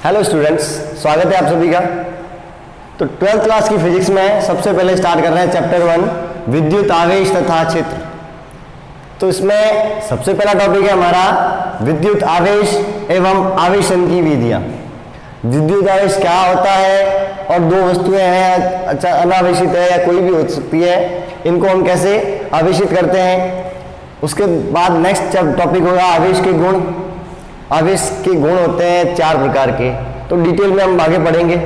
Hello students, स्वागत है आप सभी का। तो 12th क्लास की फिजिक्स में सबसे पहले स्टार्ट कर रहे हैं चैप्टर 1 विद्युत आवेश तथा क्षेत्र। तो इसमें सबसे पहला टॉपिक है हमारा विद्युत आवेश एवं आवेशन की विधियां। विद्युत आवेश क्या होता है और दो वस्तुएं हैं, अच्छा अनावेशित है या कोई भी हो सकती है, इनको हम कैसे आवेशित करते हैं। उसके बाद नेक्स्ट टॉपिक होगा आवेश के गुण। आवेश के गुण होते हैं 4 प्रकार के, तो डिटेल में हम आगे पढ़ेंगे।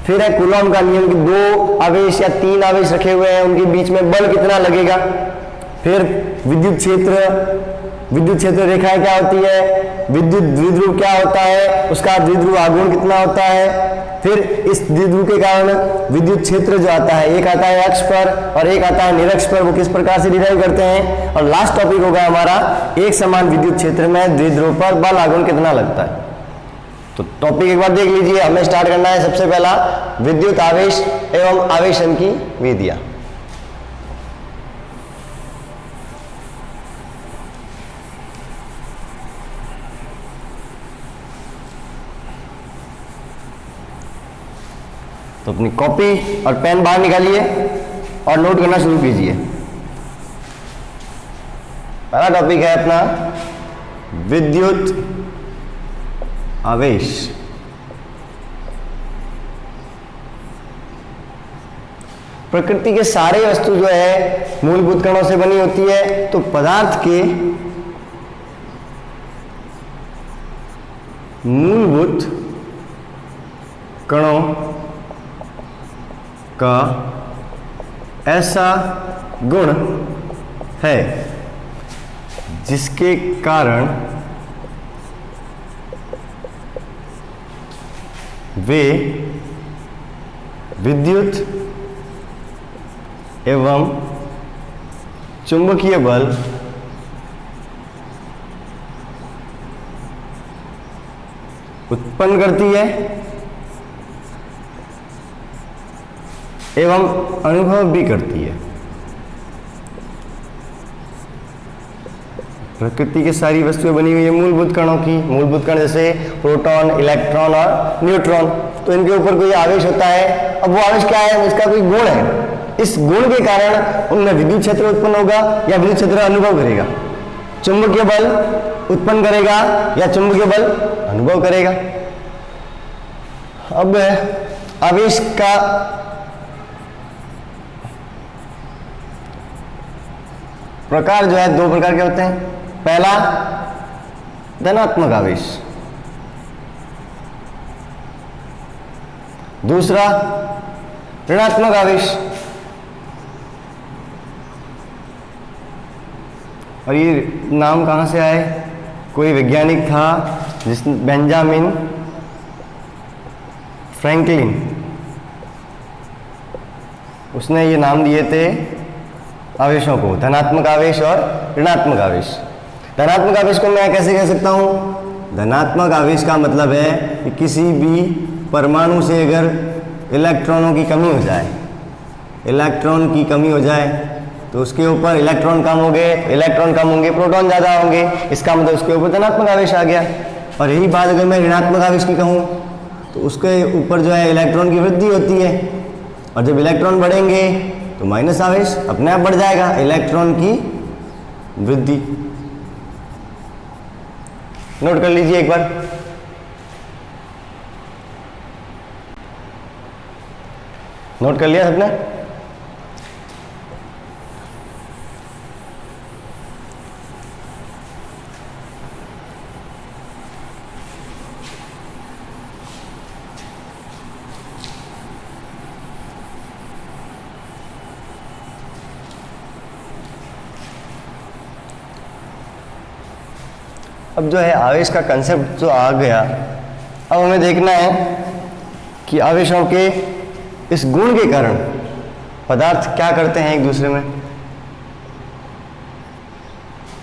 फिर है कूलॉम का नियम कि 2 आवेश या 3 आवेश रखे हुए हैं, उनके बीच में बल कितना लगेगा। फिर विद्युत क्षेत्र रेखाएं क्या होती है, विद्युत द्विध्रुव क्या होता है, उसका द्विध्रुव आघूर्ण कितना होता है। फिर इस द्विध्रुव के कारण विद्युत क्षेत्र जो आता है, एक आता है अक्ष पर और एक आता है निरक्ष पर, वो किस प्रकार से डिराइव करते हैं। और लास्ट टॉपिक होगा हमारा एक समान विद्युत क्षेत्र में द्विध्रुव पर बल आघूर्ण कितना लगता है। तो टॉपिक एक बार देख लीजिए। हमें स्टार्ट करना है सबसे पहला विद्युत आवेश एवं आवेशन की विधियां। तो अपनी कॉपी और पेन बाहर निकालिए और नोट करना शुरू कीजिए। पहला टॉपिक है अपना विद्युत आवेश। प्रकृति के सारे वस्तु जो है मूलभूत कणों से बनी होती है, तो पदार्थ के मूलभूत कणों का ऐसा गुण है जिसके कारण वे विद्युत एवं चुंबकीय बल उत्पन्न करती है एवं अनुभव भी करती है। प्रकृति की सारी वस्तुएं बनी हुई है मूलभूत कणों की। मूलभूत कण जैसे प्रोटॉन, इलेक्ट्रॉन और न्यूट्रॉन, तो इनके ऊपर कोई आवेश होता है। अब वो आवेश क्या है, इसका कोई गुण है। इस गुण के कारण उनमें विद्युत क्षेत्र उत्पन्न होगा या विद्युत क्षेत्र अनुभव करेगा। चुंबकीय बल उत्पन्न करेगा या चुंबकीय बल अनुभव करेगा। अब आवेश का प्रकार जो है 2 प्रकार के होते हैं। पहला धनात्मक आवेश, दूसरा ऋणात्मक आवेश। और ये नाम कहां से आए, कोई वैज्ञानिक था बेंजामिन फ्रैंकलिन, उसने ये नाम दिए थे आवेशों को, धनात्मक आवेश और ऋणात्मक आवेश। धनात्मक आवेश को मैं कैसे कह सकता हूं, धनात्मक आवेश का मतलब है कि किसी भी परमाणु से अगर इलेक्ट्रॉनों की कमी हो जाए, इलेक्ट्रॉन की कमी हो जाए तो उसके ऊपर इलेक्ट्रॉन कम हो गए, इलेक्ट्रॉन कम होंगे, प्रोटॉन ज़्यादा होंगे, इसका मतलब उसके ऊपर धनात्मक आवेश आ गया। और यही बात अगर मैं ऋणात्मक आवेश की कहूँ तो उसके ऊपर जो है इलेक्ट्रॉन की वृद्धि होती है, और जब इलेक्ट्रॉन बढ़ेंगे तो माइनस आवेश अपने आप बढ़ जाएगा, इलेक्ट्रॉन की वृद्धि। नोट कर लीजिए एक बार। नोट कर लिया सबने? अब जो है आवेश का कंसेप्ट जो आ गया, अब हमें देखना है कि आवेशों के इस गुण के कारण पदार्थ क्या करते हैं एक दूसरे में।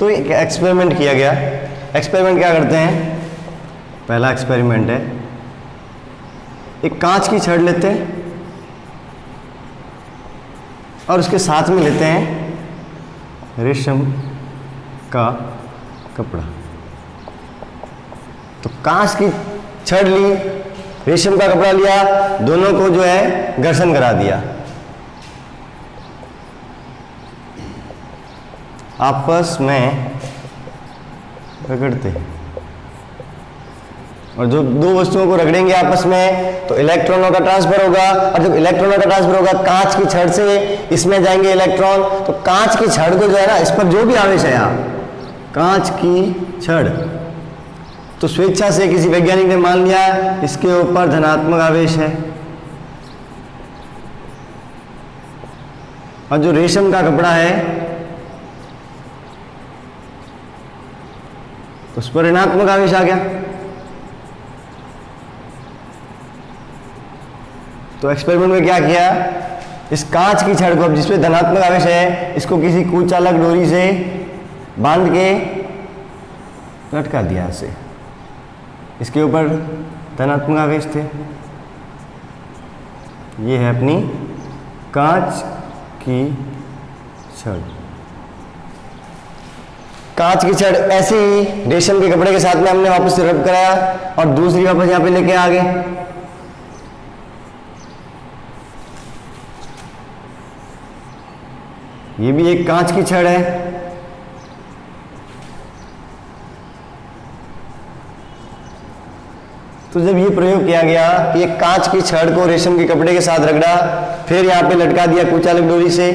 तो एक एक्सपेरिमेंट किया गया। एक्सपेरिमेंट क्या करते हैं, पहला एक्सपेरिमेंट है एक कांच की छड़ लेते हैं और उसके साथ में लेते हैं रेशम का कपड़ा। तो कांच की छड़ ली, रेशम का कपड़ा लिया, दोनों को जो है घर्षण करा दिया, आपस में रगड़ते हैं, और जो दो वस्तुओं को रगड़ेंगे आपस में तो इलेक्ट्रॉनों का ट्रांसफर होगा, और जब इलेक्ट्रॉनों का ट्रांसफर होगा कांच की छड़ से इसमें जाएंगे इलेक्ट्रॉन, तो कांच की छड़ को जो है ना, इस पर जो भी आवेश है यहाँ कांच की छड़, तो स्वेच्छा से किसी वैज्ञानिक ने मान लिया इसके ऊपर धनात्मक आवेश है, और जो रेशम का कपड़ा है उस पर ऋणात्मक आवेश आ गया। तो एक्सपेरिमेंट में क्या किया, इस कांच की छड़ को, अब जिसपे धनात्मक आवेश है, इसको किसी कुचालक डोरी से बांध के लटका दिया ऐसे, इसके ऊपर धनात्मक आवेश थे। ये है अपनी कांच की छड़। कांच की छड़ ऐसे ही रेशम के कपड़े के साथ में हमने वापस से रब कराया और दूसरी वापस यहां पे लेके आ गए। ये भी एक कांच की छड़ है। तो जब ये प्रयोग किया गया कि एक कांच की छड़ को रेशम के कपड़े के साथ रगड़ा, फिर यहाँ पे लटका दिया कुचालक डोरी से,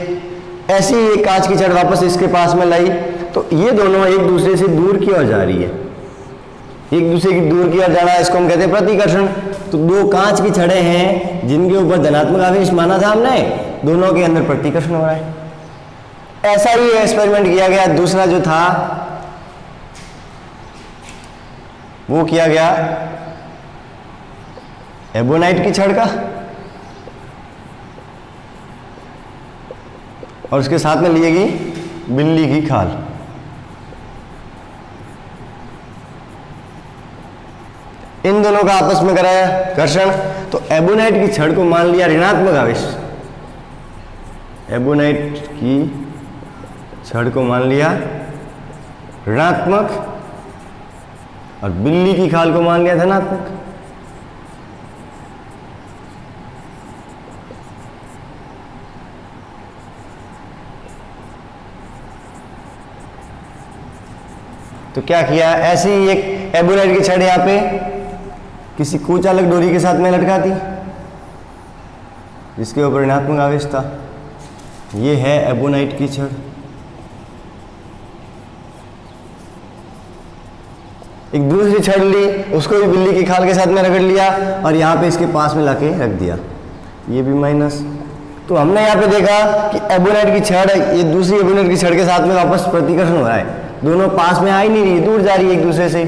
ऐसे ही एक कांच की छड़ वापस इसके पास में लाई, तो ये दोनों एक दूसरे से दूर की ओर जा रही है, एक दूसरे की दूर की ओर जाना, इसको हम कहते हैं प्रतिकर्षण। तो दो कांच की छड़ें हैं जिनके ऊपर धनात्मक आवेश माना था हमने, दोनों के अंदर प्रतिकर्षण हो रहा है। ऐसा ही एक्सपेरिमेंट किया गया। दूसरा जो था वो किया गया एबोनाइट की छड़ का, और उसके साथ में लिएगी बिल्ली की खाल। इन दोनों का आपस में कराया घर्षण, तो एबोनाइट की छड़ को मान लिया ऋणात्मक आवेश, एबोनाइट की छड़ को मान लिया ऋणात्मक, और बिल्ली की खाल को मान लिया धनात्मक। तो क्या किया, ऐसे ही एक एबोनाइट की छड़ यहां पे किसी कुचालक डोरी के साथ में लटका दी जिसके ऊपर ऋणात्मक आवेश था। ये है एबोनाइट की छड़। एक दूसरी छड़ ली, उसको भी बिल्ली की खाल के साथ में रगड़ लिया और यहाँ पे इसके पास में लाके रख दिया, ये भी माइनस। तो हमने यहाँ पे देखा कि एबोनाइट की छड़ है, ये दूसरी एबोनाइट की छड़ के साथ में वापस प्रतिकर्षण हो रहा है, दोनों पास में आ ही नहीं रही, दूर जा रही है एक दूसरे से,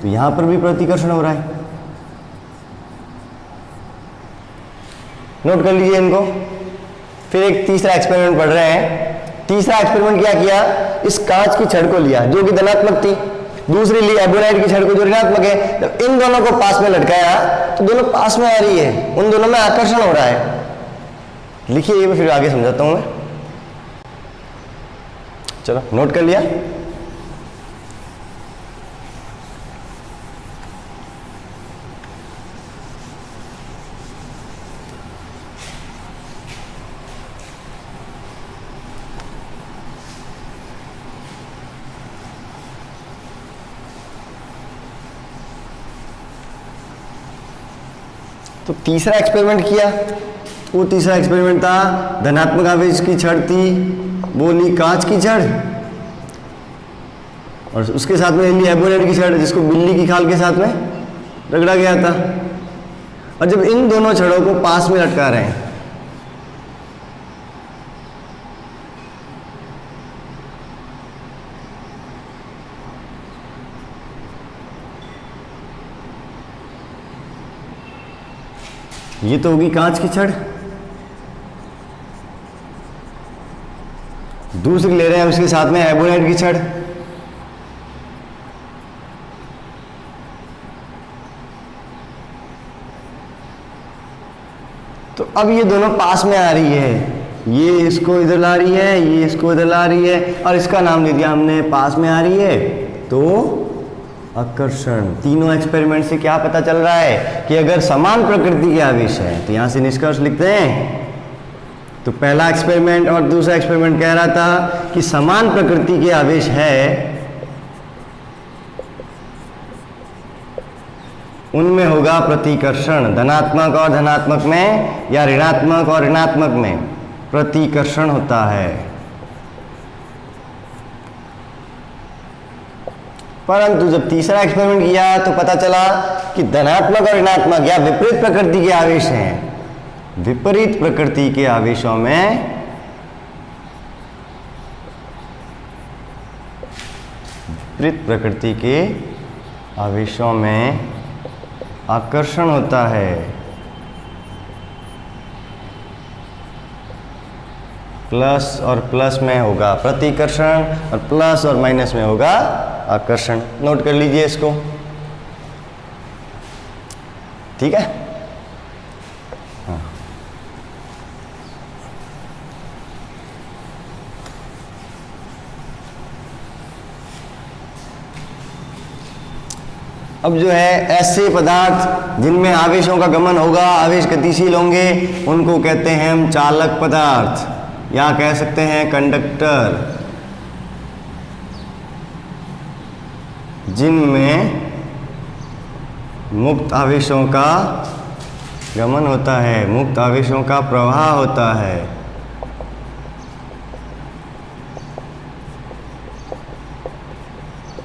तो यहाँ पर भी प्रतिकर्षण हो रहा है। नोट कर लीजिए इनको। फिर एक तीसरा एक्सपेरिमेंट पढ़ रहे हैं। तीसरा एक्सपेरिमेंट क्या किया, इस कांच की छड़ को लिया जो कि धनात्मक थी, दूसरी ली एबोनाइट की छड़ को जो ऋणात्मक है। जब इन दोनों को पास में लटकाया तो दोनों पास में आ रही है, उन दोनों में आकर्षण हो रहा है। लिखिए, ये फिर आगे समझाता हूं मैं। चलो नोट कर लिया। तो तीसरा एक्सपेरिमेंट किया, वो तीसरा एक्सपेरिमेंट था धनात्मक आवेश की छड़ थी, वो ली कांच की छड़ और उसके साथ में ली एबोनाइट की छड़ जिसको बिल्ली की खाल के साथ में रगड़ा गया था। और जब इन दोनों छड़ों को पास में लटका रहे हैं ये तो होगी कांच की छड़, दूसरी ले रहे हैं हम इसके साथ में एबोनाइट की छड़। तो अब ये दोनों पास में आ रही है, ये इसको इधर ला रही है, ये इसको इधर ला रही है, और इसका नाम ले दिया हमने पास में आ रही है तो आकर्षण। तीनों एक्सपेरिमेंट से क्या पता चल रहा है कि अगर समान प्रकृति के आवेश है तो यहां से निष्कर्ष लिखते हैं। तो पहला एक्सपेरिमेंट और दूसरा एक्सपेरिमेंट कह रहा था कि समान प्रकृति के आवेश है, उनमें होगा प्रतिकर्षण। धनात्मक और धनात्मक में या ऋणात्मक और ऋणात्मक में प्रतिकर्षण होता है। परंतु जब तीसरा एक्सपेरिमेंट किया तो पता चला कि धनात्मक और ऋणात्मक या विपरीत प्रकृति के आवेश हैं। विपरीत प्रकृति के आवेशों में विपरीत प्रकृति के आवेशों में आकर्षण होता है। प्लस और प्लस में होगा प्रतिकर्षण और प्लस और माइनस में होगा आकर्षण। नोट कर लीजिए इसको, ठीक है। हाँ। अब जो है ऐसे पदार्थ जिनमें आवेशों का गमन होगा, आवेश गतिशील होंगे, उनको कहते हैं हम चालक पदार्थ या कह सकते हैं कंडक्टर। जिनमें मुक्त आवेशों का गमन होता है, मुक्त आवेशों का प्रवाह होता है।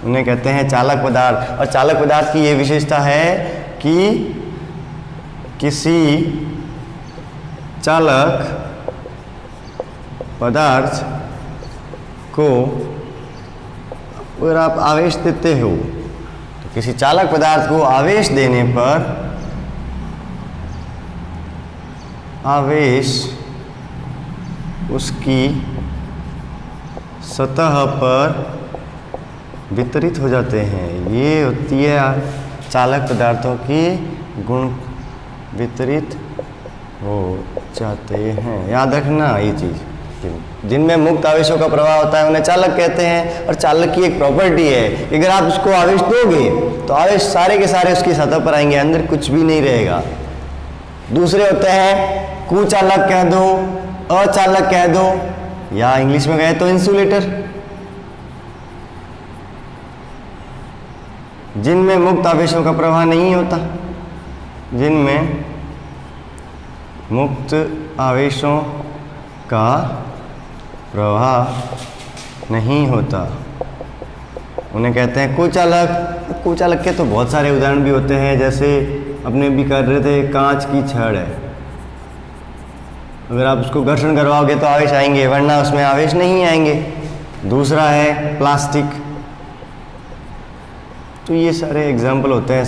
उन्हें कहते हैं चालक पदार्थ। और चालक पदार्थ की यह विशेषता है कि किसी चालक पदार्थ को अगर आप आवेश देते हो तो किसी चालक पदार्थ को आवेश देने पर आवेश उसकी सतह पर वितरित हो जाते हैं। ये होती है चालक पदार्थों की गुण, वितरित हो जाते हैं। याद रखना ये चीज़। जिनमें मुक्त आवेशों का प्रवाह होता है उन्हें चालक कहते हैं। और चालक की एक प्रॉपर्टी है, अगर आप उसको आवेश दोगे तो आवेश सारे के सारे उसकी सतह पर आएंगे, अंदर कुछ भी नहीं रहेगा। दूसरे होते हैं कुचालक कह दो, अचालक कह दो, या इंग्लिश में कहें तो इंसुलेटर। जिनमें मुक्त आवेशों का प्रवाह नहीं होता, जिनमें मुक्त आवेशों का प्रवाह नहीं होता, उन्हें कहते हैं कुचालक। कुचालक के तो बहुत सारे उदाहरण भी होते हैं, जैसे अपने भी कर रहे थे, कांच की छड़ है, अगर आप उसको घर्षण करवाओगे तो आवेश आएंगे, वरना उसमें आवेश नहीं आएंगे। दूसरा है प्लास्टिक। तो ये सारे एग्जाम्पल होते हैं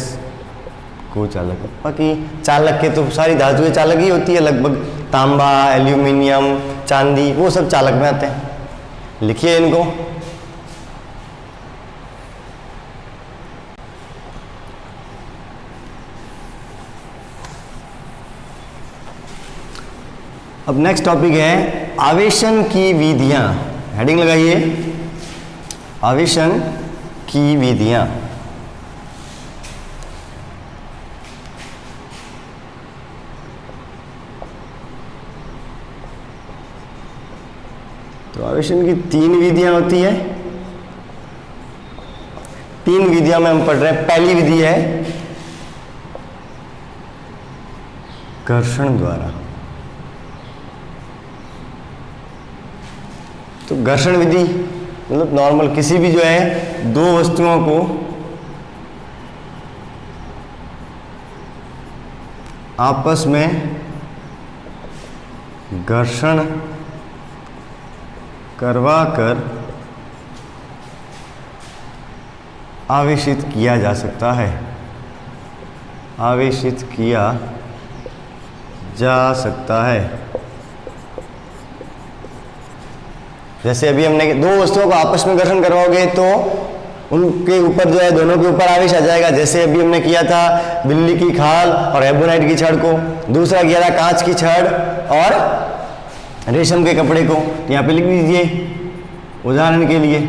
कुचालक। बाकी चालक के तो सारी धातुएं चालक ही होती है लगभग, तांबा, एल्यूमिनियम, चांदी, वो सब चालक में आते हैं। लिखिए इनको। अब नेक्स्ट टॉपिक है आवेशन की विधियां। हेडिंग लगाइए, आवेशन की विधियां। तो आवेशन की 3 विधियां होती है। 3 विधियां में हम पढ़ रहे हैं। पहली विधि है घर्षण द्वारा। तो घर्षण विधि मतलब नॉर्मल किसी भी जो है दो वस्तुओं को आपस में घर्षण करवा कर आवेशित किया जा सकता है, आवेशित किया जा सकता है। जैसे अभी हमने दो वस्तुओं को आपस में घर्षण करवाओगे तो उनके ऊपर जो है दोनों के ऊपर आवेश आ जाएगा। जैसे अभी हमने किया था बिल्ली की खाल और एबोनाइट की छड़ को, दूसरा किया था कांच की छड़ और रेशम के कपड़े को। यहाँ पे लिख दीजिए उदाहरण के लिए,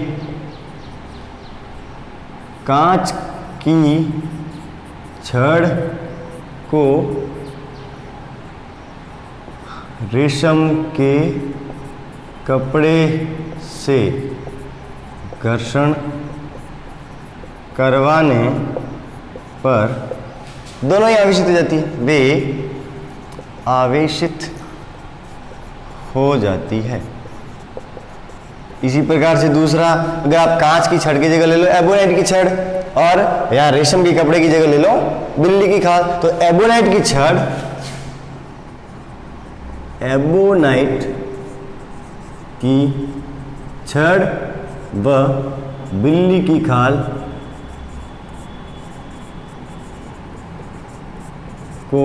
कांच की छड़ को रेशम के कपड़े से घर्षण करवाने पर दोनों ही आवेशित हो जाती है, वे आवेशित हो जाती है। इसी प्रकार से दूसरा, अगर आप कांच की छड़ की जगह ले लो एबोनाइट की छड़, और या रेशम के कपड़े की जगह ले लो बिल्ली की खाल, तो एबोनाइट की छड़, एबोनाइट की छड़ व बिल्ली की खाल को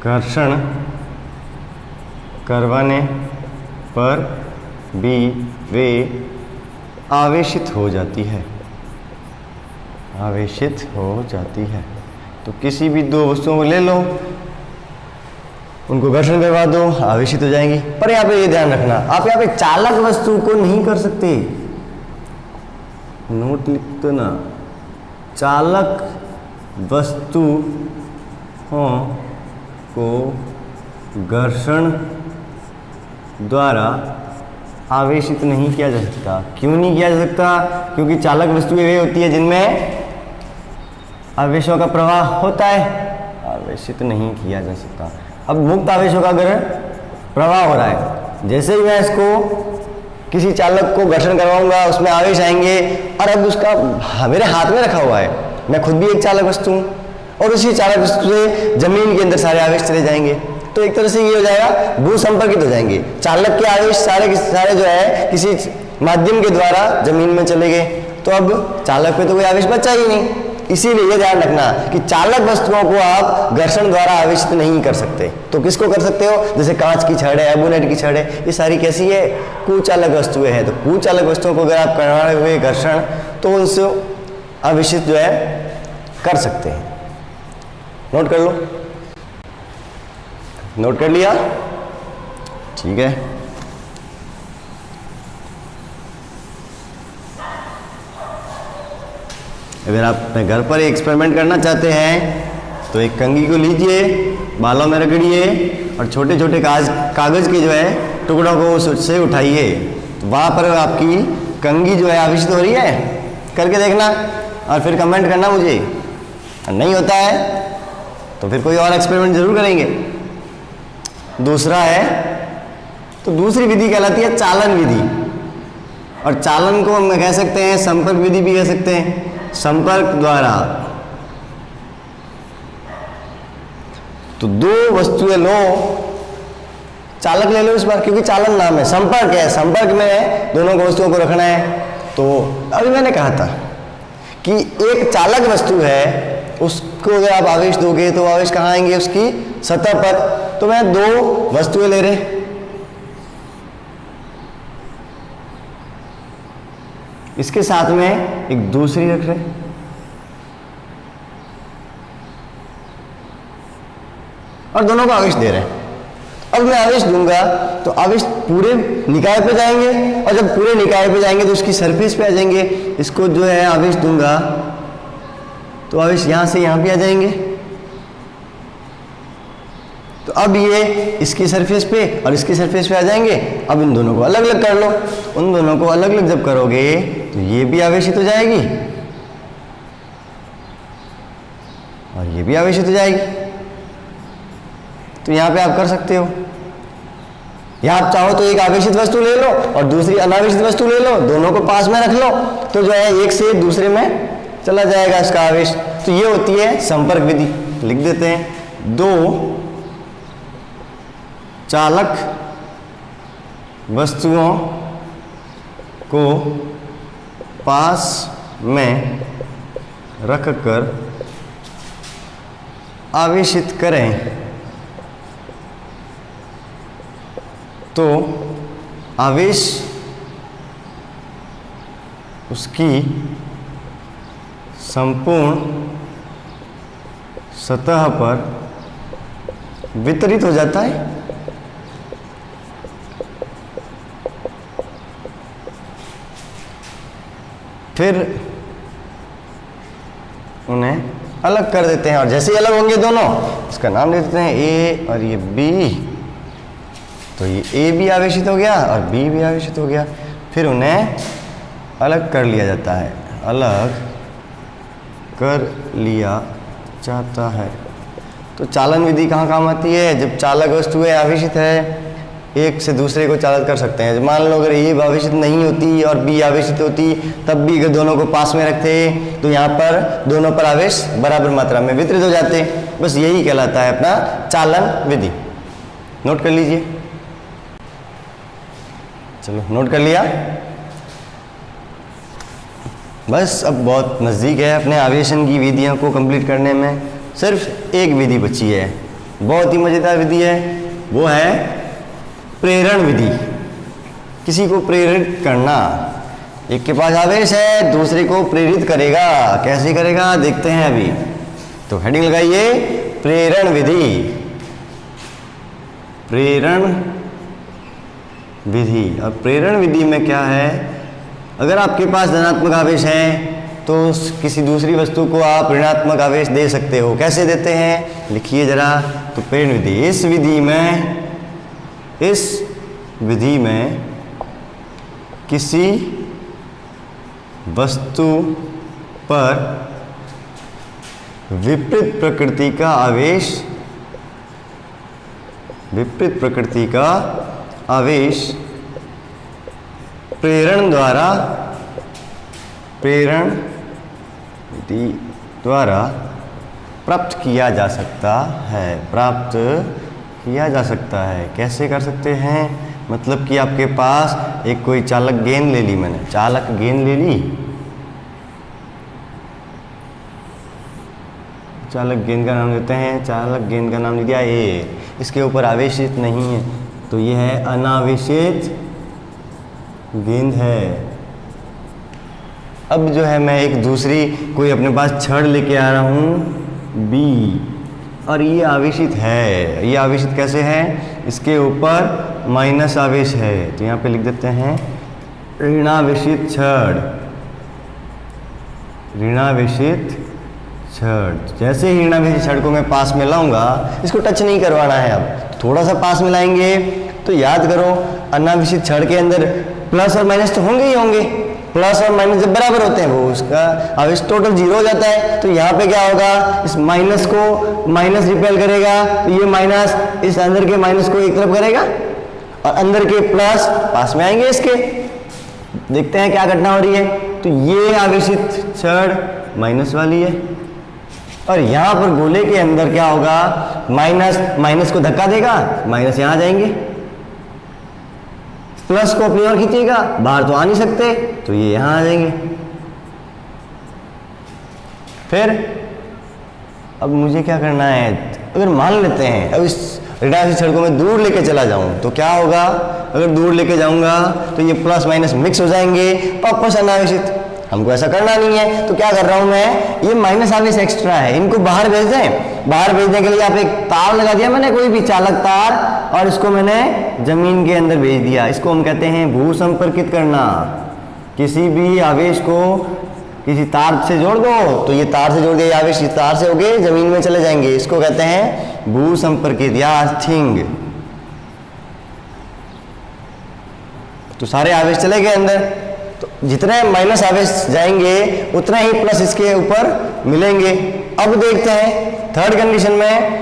घर्षण करवाने पर भी वे आवेशित हो जाती है, आवेशित हो जाती है। तो किसी भी दो वस्तुओं को ले लो, उनको घर्षण करवा दो, आवेशित हो जाएंगी। पर यहाँ पे ये ध्यान रखना, आप यहाँ पे चालक वस्तु को नहीं कर सकते, नोट लिख दो ना, चालक वस्तु को घर्षण द्वारा आवेशित नहीं किया जा सकता। क्यों नहीं किया जा सकता? क्योंकि चालक वस्तुएं वे होती है जिनमें आवेशों का प्रवाह होता है, आवेशित नहीं किया जा सकता। अब मुक्त आवेशों का अगर प्रवाह हो रहा है, जैसे ही मैं इसको किसी चालक को घर्षण करवाऊंगा, उसमें आवेश आएंगे, और अब उसका मेरे हाथ में रखा हुआ है, मैं खुद भी एक चालक वस्तु हूँ, और उसी चालक वस्तु से जमीन के अंदर सारे आवेश चले जाएंगे। तो एक तरह से ये हो जाएगा, भू संपर्कित हो जाएंगे। चालक के आवेश सारे के सारे जो है किसी माध्यम के द्वारा जमीन में चले गए, तो अब चालक पे तो कोई आवेश बचा ही नहीं। इसीलिए ये ध्यान रखना कि चालक वस्तुओं को आप घर्षण द्वारा आवेशित नहीं कर सकते। तो किसको कर सकते हो? जैसे कांच की छड़ है, एबोनाइट की छड़ है, ये सारी कैसी है? कुचालक वस्तुएं हैं। तो कुचालक वस्तुओं को अगर आप करवाए हुए घर्षण, तो उनसे आवेशित जो है कर सकते हैं। नोट कर लो, नोट कर लिया? ठीक है। अगर आप अपने घर पर एक्सपेरिमेंट करना चाहते हैं तो एक कंघी को लीजिए, बालों में रगड़िए, और छोटे छोटे कागज के जो है टुकड़ों को उससे उठाइए, तो वहाँ पर आपकी कंघी जो है आवेशित हो रही है, करके देखना और फिर कमेंट करना मुझे। नहीं होता है तो फिर कोई और एक्सपेरिमेंट जरूर करेंगे। दूसरा है, तो दूसरी विधि कहलाती है चालन विधि, और चालन को हम कह सकते हैं संपर्क विधि भी कह सकते हैं। संपर्क द्वारा, तो दो वस्तुएं लो, चालक ले लो इस बार, क्योंकि चालन नाम है, संपर्क है, संपर्क में दोनों को वस्तुओं को रखना है। तो अभी मैंने कहा था कि एक चालक वस्तु है, उसको अगर आप आवेश दोगे तो आवेश कहाँ आएंगे? उसकी सतह पर। तो मैं दो वस्तुएं ले रहे, इसके साथ में एक दूसरी रख रहे, और दोनों को आवेश दे रहे हैं। अब मैं आवेश दूंगा तो आवेश पूरे निकाय पे जाएंगे, और जब पूरे निकाय पे जाएंगे तो उसकी सरफेस पे आ जाएंगे। इसको जो है आवेश दूंगा तो आवेश यहां से यहां पे आ जाएंगे। तो अब ये इसकी सरफेस पे और इसकी सरफेस पे आ जाएंगे। अब इन दोनों को अलग अलग कर लो। उन दोनों को अलग अलग जब करोगे तो ये भी आवेशित हो जाएगी और ये भी आवेशित हो जाएगी। तो यहां पे आप कर सकते हो, या आप चाहो तो एक आवेशित वस्तु ले लो और दूसरी अनावेशित वस्तु ले लो, दोनों को पास में रख लो, तो जो है एक से दूसरे में चला जाएगा इसका आवेश। तो ये होती है संपर्क विधि। लिख देते हैं, दो चालक वस्तुओं को पास में रखकर आवेशित करें तो आवेश उसकी संपूर्ण सतह पर वितरित हो जाता है। फिर उन्हें अलग कर देते हैं, और जैसे ही अलग होंगे दोनों, इसका नाम दे देते हैं ए और ये बी। तो ये ए भी आवेशित हो गया और बी भी आवेशित हो गया। फिर उन्हें अलग कर लिया जाता है, अलग कर लिया जाता है। तो चालन विधि कहाँ काम आती है? जब चालक वस्तुएं आवेशित है, एक से दूसरे को चालित कर सकते हैं। मान लो अगर ए आवेशित नहीं होती और बी आवेशित होती, तब भी अगर दोनों को पास में रखते तो यहाँ पर दोनों पर आवेश बराबर मात्रा में वितरित हो जाते। बस यही कहलाता है अपना चालन विधि। नोट कर लीजिए। चलो नोट कर लिया। बस अब बहुत नज़दीक है अपने आवेशन की विधियों को कंप्लीट करने में। सिर्फ एक विधि बची है, बहुत ही मज़ेदार विधि है, वो है प्रेरण विधि। किसी को प्रेरित करना। एक के पास आवेश है, दूसरे को प्रेरित करेगा। कैसे करेगा देखते हैं अभी। तो हेडिंग लगाइए प्रेरण विधि। प्रेरण विधि। और प्रेरण विधि में क्या है? अगर आपके पास धनात्मक आवेश है तो किसी दूसरी वस्तु को आप ऋणात्मक आवेश दे सकते हो। कैसे देते हैं लिखिए जरा। तो प्रेरण विधि, इस विधि में किसी वस्तु पर विपरीत प्रकृति का आवेश प्रेरण विधि द्वारा प्राप्त किया जा सकता है। कैसे कर सकते हैं? मतलब कि आपके पास एक कोई चालक गेंद ले ली, मैंने चालक गेंद ले ली। चालक गेंद का नाम देते हैं, चालक गेंद का नाम लिख दिया ए। इसके ऊपर आवेशित नहीं है, तो यह है अनावेशित गेंद है। अब जो है मैं एक दूसरी कोई अपने पास छड़ लेके आ रहा हूँ बी, और ये आवेशित है। ये आवेशित कैसे है? इसके ऊपर माइनस आवेश है, तो यहाँ पे लिख देते हैं ऋणावेशित छड़। जैसे ही ऋणावेशित छड़ को मैं पास में लाऊंगा, इसको टच नहीं करवाना है। अब थोड़ा सा पास में लाएंगे तो याद करो अनावेशित छड़ के अंदर प्लस और माइनस तो होंगे ही होंगे। प्लस और माइनस जब बराबर होते हैं वो उसका आवेश टोटल जीरो हो जाता है। तो यहाँ पे क्या होगा? इस माइनस को माइनस रिपेल करेगा, तो ये माइनस इस अंदर के माइनस को एक तरफ करेगा और अंदर के प्लस पास में आएंगे इसके। देखते हैं क्या घटना हो रही है। तो ये आवेशित छड़ माइनस वाली है, और यहाँ पर गोले के अंदर क्या होगा? माइनस को धक्का देगा, माइनस यहाँ आ जाएंगे। प्लस को अपनी ओर खींचेगा, बाहर तो आ नहीं सकते, तो ये यहां आ जाएंगे। फिर अब मुझे क्या करना है? अगर मान लेते हैं अब इस ऋणावेशित छड़ को मैं दूर लेके चला जाऊं तो क्या होगा? अगर दूर लेके जाऊंगा तो ये प्लस माइनस मिक्स हो जाएंगे, वापस अनावेशित। हमको ऐसा करना नहीं है, तो क्या कर रहा हूं मैं? ये माइनस आवेश एक्स्ट्रा है, इनको बाहर भेज दें। बाहर भेजने के लिए आप एक तार लगा दिया मैंने, कोई भी चालक तार, और इसको मैंने जमीन के अंदर भेज दिया। इसको हम कहते हैं भू संपर्कित करना। किसी भी आवेश को किसी तार से जोड़ दो, तो ये तार से जोड़ दिया, आवेश इस तार से होके जमीन में चले जाएंगे। इसको कहते हैं भू संपर्कित या अर्थिंग। तो सारे आवेश चले गए अंदर, तो जितने माइनस आवेश जाएंगे उतना ही प्लस इसके ऊपर मिलेंगे। अब देखते हैं थर्ड कंडीशन में,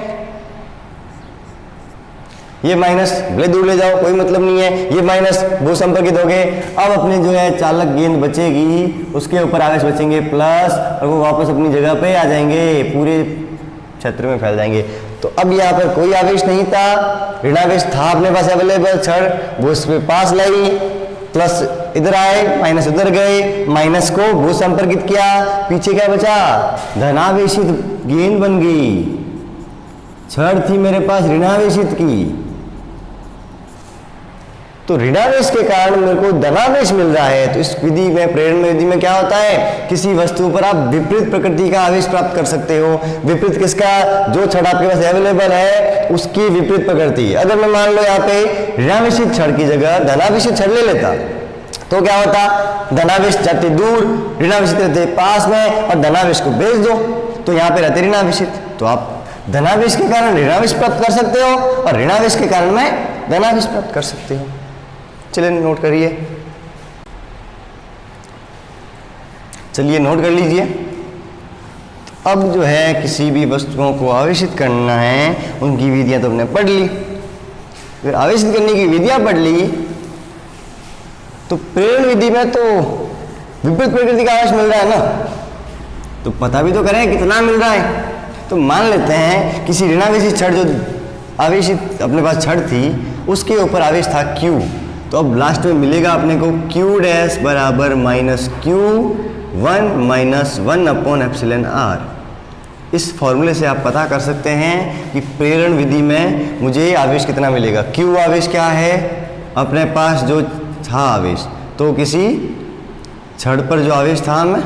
ये माइनस भले दूर ले जाओ कोई मतलब नहीं है, ये माइनस भू संपर्कित हो गए। अब अपने जो है चालक गेंद बचेगी, उसके ऊपर आवेश बचेंगे प्लस, और वो वापस अपनी जगह पे आ जाएंगे, पूरे क्षेत्र में फैल जाएंगे। तो अब यहाँ पर कोई आवेश नहीं था, ऋणावेश था अपने पास अवेलेबल छड़, वो इस पे पास लाई, प्लस इधर आए, माइनस उधर गए, माइनस को भू संपर्कित किया, पीछे क्या बचा? धनावेशित गेंद बन गई। छड़ थी मेरे पास ऋणावेशित की, तो ऋणावेश के कारण मेरे को धनावेश मिल रहा है। तो इस विधि में, प्रेरण विधि में क्या होता है? किसी वस्तु पर आप विपरीत प्रकृति का आवेश प्राप्त कर सकते हो। विपरीत किसका? जो छड़ आपके पास अवेलेबल है उसकी विपरीत प्रकृति। अगर मैं मान लो यहाँ पे ऋणावेशित छड़ की जगह धनावेशित छड़ ले लेता, तो क्या होता, धनावेश जाते दूर, ऋणावेशित रहते पास में, और धनावेश को भेज दो तो यहाँ पे रहते ऋणावेशित। तो आप धनावेश के कारण ऋणावेश प्राप्त कर सकते हो और ऋणावेश के कारण में धनावेश प्राप्त कर सकते हो। चलिए नोट करिए, चलिए नोट कर लीजिए। तो अब जो है किसी भी वस्तुओं को आवेशित करना है, उनकी विधियां तो हमने पढ़ ली। फिर आवेशित करने की विधियां पढ़ ली तो प्रेरण विधि में तो विपरीत प्रकृति का आवेश मिल रहा है ना, तो पता भी तो करें कितना मिल रहा है। तो मान लेते हैं किसी ऋणावेशी छड़ जो आवेशित अपने पास छड़ थी उसके ऊपर आवेश था Q, तो अब लास्ट में मिलेगा अपने को Q डैश बराबर minus Q1 minus 1 upon epsilon R। इस फॉर्मूले से आप पता कर सकते हैं कि प्रेरण विधि में मुझे आवेश कितना मिलेगा। Q आवेश क्या है, अपने पास जो था आवेश, तो किसी छड़ पर जो आवेश था हमें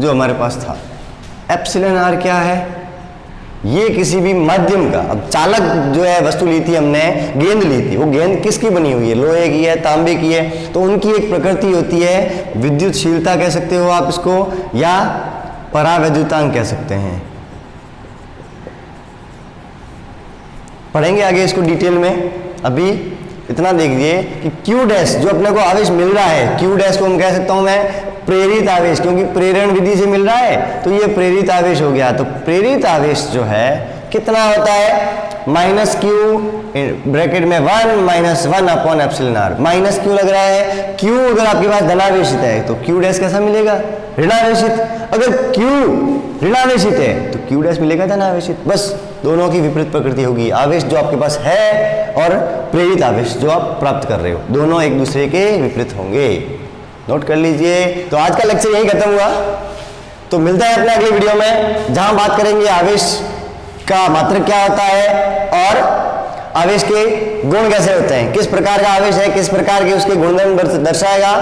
जो हमारे पास था। एप्सिलॉन R क्या है, ये किसी भी माध्यम का, अब चालक जो है वस्तु ली थी हमने, गेंद ली थी, वो गेंद किसकी बनी हुई है, लोहे की है, तांबे की है, तो उनकी एक प्रकृति होती है, विद्युतशीलता कह सकते हो आप इसको, या परावैद्युतांक कह सकते हैं। पढ़ेंगे आगे इसको डिटेल में, अभी इतना देख लीजिए कि Q डैश जो अपने को आवेश मिल रहा है, Q डैश को हम कह सकता हूं मैं प्रेरित आवेश, क्योंकि प्रेरण विधि से मिल रहा है तो ये प्रेरित आवेश हो गया। तो प्रेरित आवेश जो है कितना होता है, माइनस Q ब्रैकेट में 1 minus 1 upon epsilon R। Minus Q लग रहा है, Q अगर आपके पास धनावेशित है तो Q डैश कैसा मिलेगा, ऋणावेशित। अगर Q ऋणावेशित है तो Q डैश मिलेगा धनावेशित। बस दोनों की विपरीत प्रकृति होगी, आवेश जो आपके पास है और प्रेरित आवेश जो आप प्राप्त कर रहे हो, दोनों एक दूसरे के विपरीत होंगे। नोट कर लीजिए। तो आज का लेक्चर यही खत्म हुआ, तो मिलता है अपने अगले वीडियो में जहां बात करेंगे आवेश का मात्रक क्या होता है और आवेश के गुण कैसे होते हैं, किस प्रकार का आवेश है, किस प्रकार के उसके गुणधर्म दर्शाएगा।